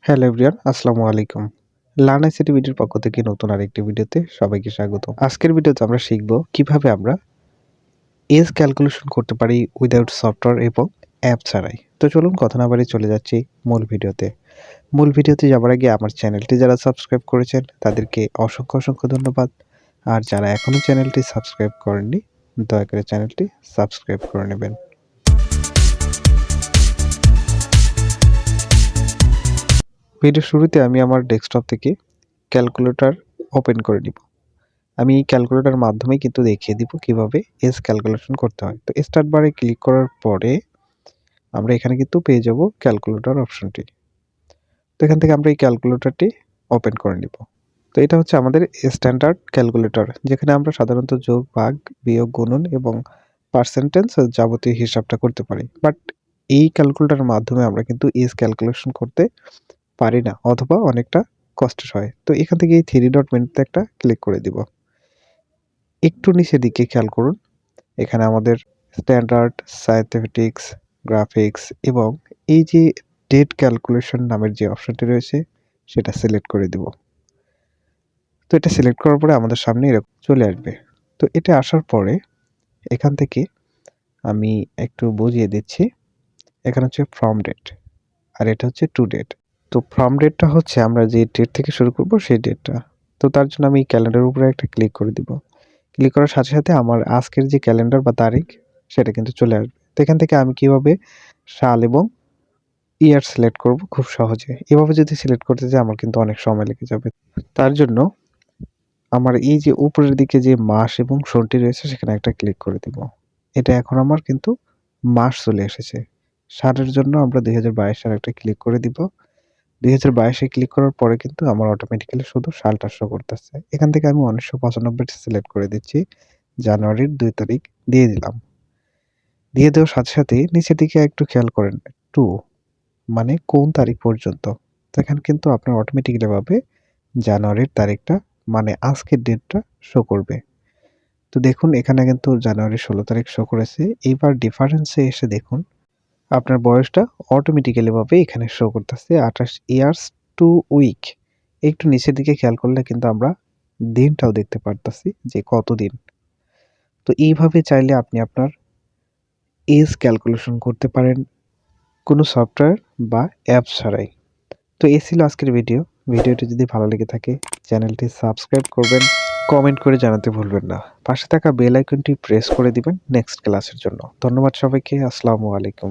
Hello everyone, আসসালামু আলাইকুম। Learn ICT ভিডিওর পক্ষ থেকে নতুন আরেকটি ভিডিওতে সবাইকে স্বাগত। আজকের ভিডিওতে আমরা শিখব কিভাবে আমরা এজ ক্যালকুলেশন করতে পারি উইদাউট সফটওয়্যার এবং অ্যাপ ছাড়াই। তো চলুন কথা না বাড়িয়ে চলে যাচ্ছি মূল ভিডিওতে। মূল ভিডিওতে যাবার আগে আমার চ্যানেলটি যারা সাবস্ক্রাইব করেছেন তাদেরকে অসংখ্য ধন্যবাদ। আর যারা এখনও চ্যানেলটি সাবস্ক্রাইব করেননি দয়া করে চ্যানেলটি সাবস্ক্রাইব করে নেবেন। ভিডিও শুরুতে আমি আমার ডেস্কটপ থেকে ক্যালকুলেটর ওপেন করে নিব। আমি এই ক্যালকুলেটর মাধ্যমে কিন্তু দেখিয়ে দিব কিভাবে এজ ক্যালকুলেশন করতে হয়। তো স্টার্ট বারে ক্লিক করার পরে আমরা এখানে কিন্তু পেয়ে যাব ক্যালকুলেটর অপশনটি। তো এখান থেকে আমরা এই ক্যালকুলেটরটি ওপেন করে নিব। তো এটা হচ্ছে আমাদের স্ট্যান্ডার্ড ক্যালকুলেটর, যেখানে আমরা সাধারণত যোগ, ভাগ, বিয়োগ, গুণন এবং পার্সেন্টেজ যাবতীয় হিসাবটা করতে পারি। বাট এই ক্যালকুলেটরের মাধ্যমে আমরা কিন্তু এজ ক্যালকুলেশন করতে পারি না, অথবা অনেকটা কষ্টের হয়। তো এখান থেকে এই 3 ডট মেনুতে একটা ক্লিক করে দিব। একটু নিচের দিকে খেয়াল করুন, এখানে আমাদের স্ট্যান্ডার্ড, সায়েন্টিফিক্স, গ্রাফিক্স এবং এই যে ডেট ক্যালকুলেশন নামের যে অপশনটি রয়েছে সেটা সিলেক্ট করে দিব। তো এটা সিলেক্ট করার পরে আমাদের সামনে এরকম চলে আসবে। তো এটা আসার পরে এখান থেকে আমি একটু বুঝিয়ে দিচ্ছি। এখানে হচ্ছে ফ্রম ডেট আর এটা হচ্ছে টু ডেট। তো ফ্রম ডেটটা হচ্ছে আমরা যে ডেট থেকে শুরু করব সেই ডেটটা। তো তার জন্য আমি ক্যালেন্ডারের উপরে একটা ক্লিক করে দিব। ক্লিক করার সাথে সাথে আমার আজকের যে ক্যালেন্ডার বা তারিখ সেটা কিন্তু চলে আসবে। তো এখান থেকে আমি কিভাবে সাল এবং ইয়ার সিলেক্ট করব খুব সহজে। এভাবে যদি সিলেক্ট করতে যাই আমার কিন্তু অনেক সময় লেগে যাবে। তার জন্য আমার এই যে উপরের দিকে যে মাস এবং সনটি রয়েছে সেখানে একটা ক্লিক করে দিব। এটা এখন আমার কিন্তু মাস চলে এসেছে। সালের জন্য আমরা 2022 সাল একটা ক্লিক করে দিব। 2022 এ ক্লিক করার পরে কিন্তু আমার অটোমেটিক্যালি শুধু সালটা শো করতেছে। এখান থেকে আমি 1995 টা সিলেক্ট করে দিচ্ছি। জানুয়ারির 2 তারিখ দিয়ে দিলাম। দিয়ে দেওয়ার সাথে সাথেই নিচের দিকে একটু খেয়াল করেন, টু মানে কোন তারিখ পর্যন্ত। তো এখানে কিন্তু আপনার অটোমেটিক্যালি ভাবে জানুয়ারির তারিখটা মানে আজকের ডেটটা শো করবে। তো দেখুন এখানে কিন্তু জানুয়ারির 16 তারিখ শো করেছে। এইবার ডিফারেন্সে এসে দেখুন আপনার বয়সটা অটোমেটিক্যালি ভাবে এখানে শো করতেছে 28 ইয়ার্স টু উইক। একটু নিচের দিকে খেয়াল করলে কিন্তু আমরা দিনটাও দেখতে পারতাছি যে কতদিন। তো এইভাবে চাইলে আপনি আপনার এজ ক্যালকুলেশন করতে পারেন কোনো সফটওয়্যার বা অ্যাপ ছাড়াই। তো এই ছিল আজকের ভিডিও। ভিডিওটি যদি ভালো লেগে থাকে চ্যানেলটি সাবস্ক্রাইব করবেন, কমেন্ট করে জানাতে ভুলবেন না। পাশে থাকা বেল আইকনটি প্রেস করে দিবেন নেক্সট ক্লাসের জন্য। ধন্যবাদ সবাইকে। আসসালামু আলাইকুম।